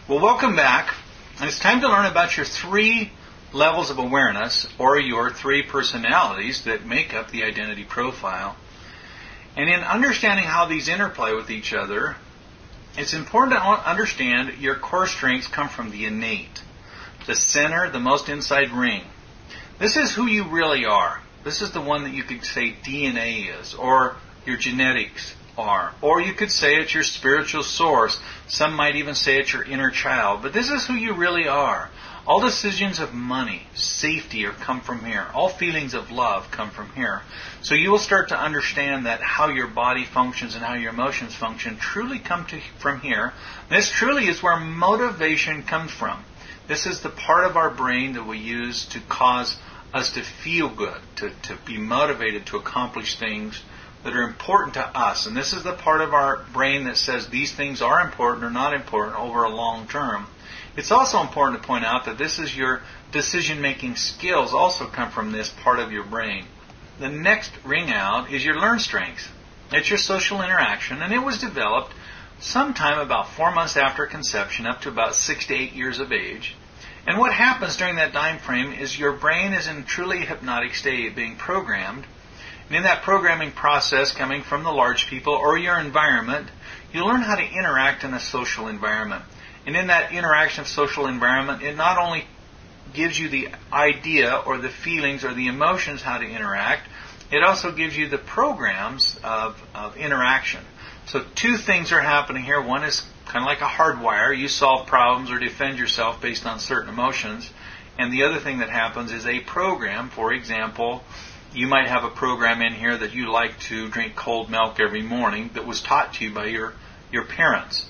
Well, welcome back. And it's time to learn about your three levels of awareness, or your three personalities that make up the identity profile. And in understanding how these interplay with each other, it's important to understand your core strengths come from the innate, the center, the most inside ring. This is who you really are. This is the one that you could say DNA is, or your genetics are. Or you could say it's your spiritual source. Some might even say it's your inner child. But this is who you really are. All decisions of money, safety come from here. All feelings of love come from here. So you will start to understand that how your body functions and how your emotions function truly come from here. This truly is where motivation comes from. This is the part of our brain that we use to cause us to feel good, to be motivated to accomplish things that are important to us. And this is the part of our brain that says these things are important or not important over a long term. It's also important to point out that this is your decision-making skills also come from this part of your brain. The next ring out is your learned strengths. It's your social interaction, and it was developed sometime about 4 months after conception, up to about 6 to 8 years of age. And what happens during that time frame is your brain is in truly hypnotic state, being programmed. And in that programming process coming from the large people or your environment, you learn how to interact in a social environment. And in that interaction of social environment, it not only gives you the idea or the feelings or the emotions how to interact, it also gives you the programs of interaction. So two things are happening here. One is kind of like a hardwire. You solve problems or defend yourself based on certain emotions. And the other thing that happens is a program. For example, you might have a program in here that you like to drink cold milk every morning that was taught to you by your parents.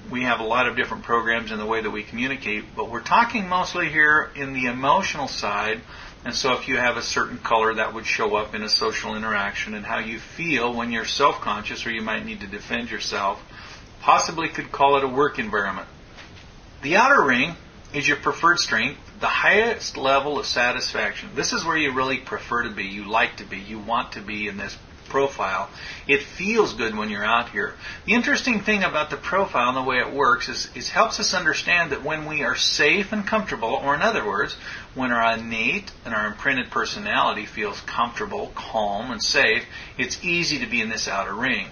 We have a lot of different programs in the way that we communicate, but we're talking mostly here in the emotional side. And so if you have a certain color, that would show up in a social interaction, and how you feel when you're self-conscious or you might need to defend yourself. Possibly could call it a work environment. The outer ring is your preferred strength, the highest level of satisfaction. This is where you really prefer to be, you like to be, you want to be in this profile. It feels good when you're out here. The interesting thing about the profile and the way it works is it helps us understand that when we are safe and comfortable, or in other words, when our innate and our imprinted personality feels comfortable, calm, and safe, it's easy to be in this outer ring.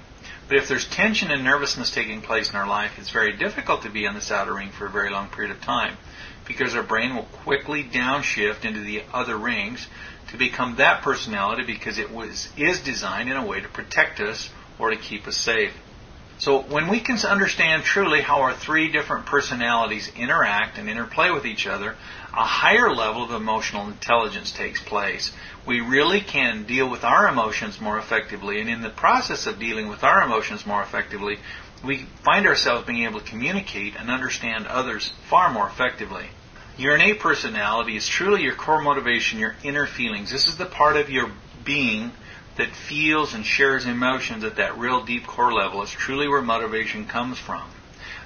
But if there's tension and nervousness taking place in our life, it's very difficult to be on this outer ring for a very long period of time, because our brain will quickly downshift into the other rings to become that personality, because it is designed in a way to protect us or to keep us safe. So when we can understand truly how our three different personalities interact and interplay with each other, a higher level of emotional intelligence takes place. We really can deal with our emotions more effectively, and in the process of dealing with our emotions more effectively, we find ourselves being able to communicate and understand others far more effectively. Your innate personality is truly your core motivation, your inner feelings. This is the part of your being that feels and shares emotions at that real deep core level. It's truly where motivation comes from.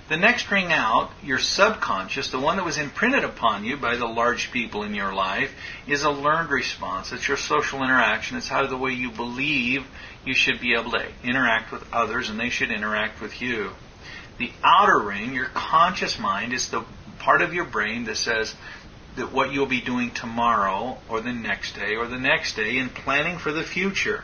The next ring out, your subconscious, the one that was imprinted upon you by the large people in your life, is a learned response. It's your social interaction. It's how the way you believe you should be able to interact with others, and they should interact with you. The outer ring, your conscious mind, is the part of your brain that says that what you'll be doing tomorrow or the next day in planning for the future.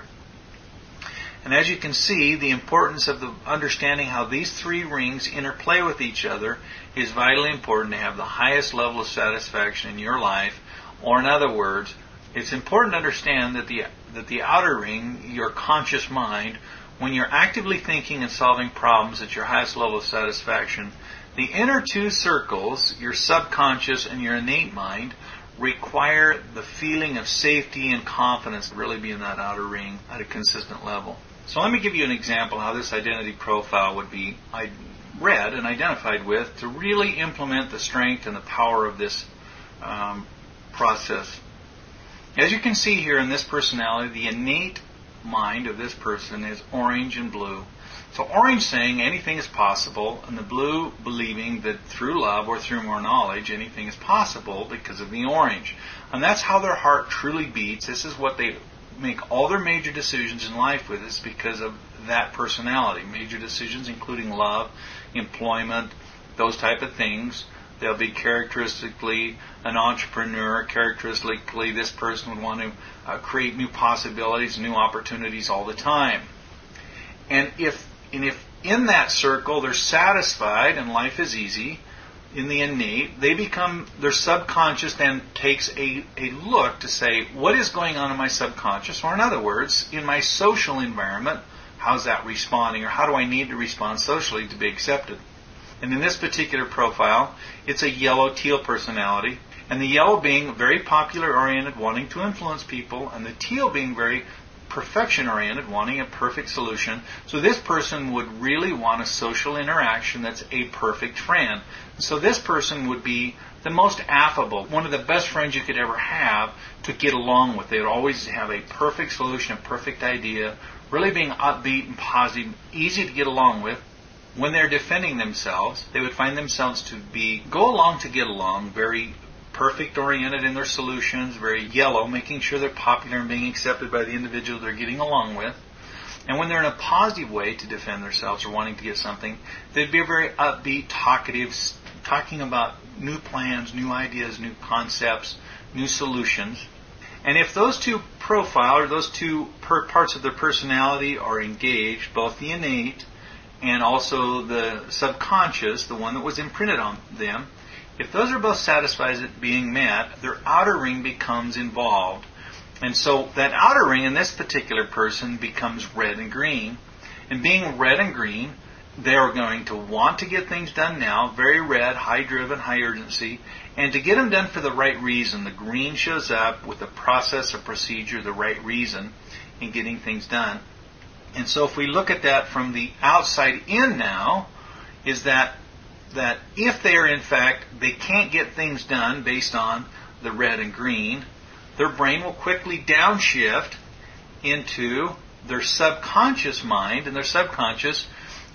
And as you can see, the importance of the understanding how these three rings interplay with each other is vitally important to have the highest level of satisfaction in your life. Or in other words, it's important to understand that the outer ring, your conscious mind, when you're actively thinking and solving problems at your highest level of satisfaction, the inner two circles, your subconscious and your innate mind, require the feeling of safety and confidence to really be in that outer ring at a consistent level. So let me give you an example how this identity profile would be read and identified with to really implement the strength and the power of this process. As you can see here in this personality, the innate mind of this person is orange and blue. So orange saying anything is possible, and the blue believing that through love or through more knowledge anything is possible because of the orange. And that's how their heart truly beats. This is what they make all their major decisions in life with, is because of that personality. Major decisions including love, employment, those type of things. They'll be characteristically an entrepreneur. Characteristically, this person would want to create new possibilities, new opportunities all the time. And if in that circle they're satisfied and life is easy, in the innate, their subconscious then takes a look to say, what is going on in my subconscious? Or in other words, in my social environment, how's that responding? Or how do I need to respond socially to be accepted? And in this particular profile, it's a yellow-teal personality. And the yellow being very popular-oriented, wanting to influence people, and the teal being very perfection-oriented, wanting a perfect solution. So this person would really want a social interaction that's a perfect friend. So this person would be the most affable, one of the best friends you could ever have to get along with. They would always have a perfect solution, a perfect idea, really being upbeat and positive, easy to get along with. When they're defending themselves, they would find themselves to go along to get along, very perfect-oriented in their solutions, very yellow, making sure they're popular and being accepted by the individual they're getting along with. And when they're in a positive way to defend themselves or wanting to get something, they'd be very upbeat, talkative, talking about new plans, new ideas, new concepts, new solutions. And if those two profiles, or those two parts of their personality are engaged, both the innate and also the subconscious, the one that was imprinted on them, if those are both satisfied at being met, their outer ring becomes involved. And so that outer ring in this particular person becomes red and green. And being red and green, they're going to want to get things done now, very red, high driven, high urgency, and to get them done for the right reason. The green shows up with a process, a procedure, the right reason in getting things done. And so if we look at that from the outside in now, is that if they are in fact, they can't get things done based on the red and green, their brain will quickly downshift into their subconscious mind, and their subconscious,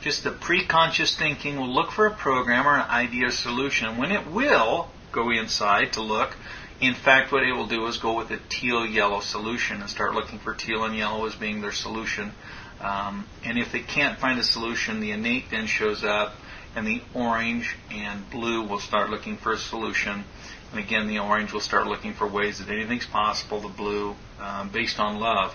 just the preconscious thinking, will look for a program or an idea or solution. When it will go inside to look, in fact what it will do is go with a teal-yellow solution and start looking for teal and yellow as being their solution. And if they can't find a solution, the innate then shows up, and the orange and blue will start looking for a solution. And again, the orange will start looking for ways that anything's possible, the blue, based on love.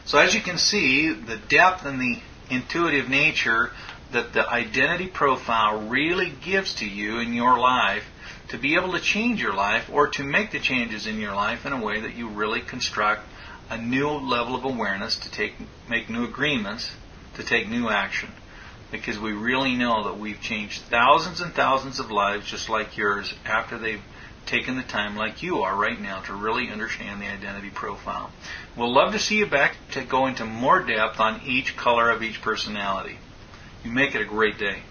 So as you can see, the depth and the intuitive nature that the identity profile really gives to you in your life to be able to change your life or to make the changes in your life in a way that you really construct a new level of awareness to make new agreements, to take new action. Because we really know that we've changed thousands and thousands of lives just like yours after they've taken the time like you are right now to really understand the identity profile. We'll love to see you back to go into more depth on each color of each personality. You make it a great day.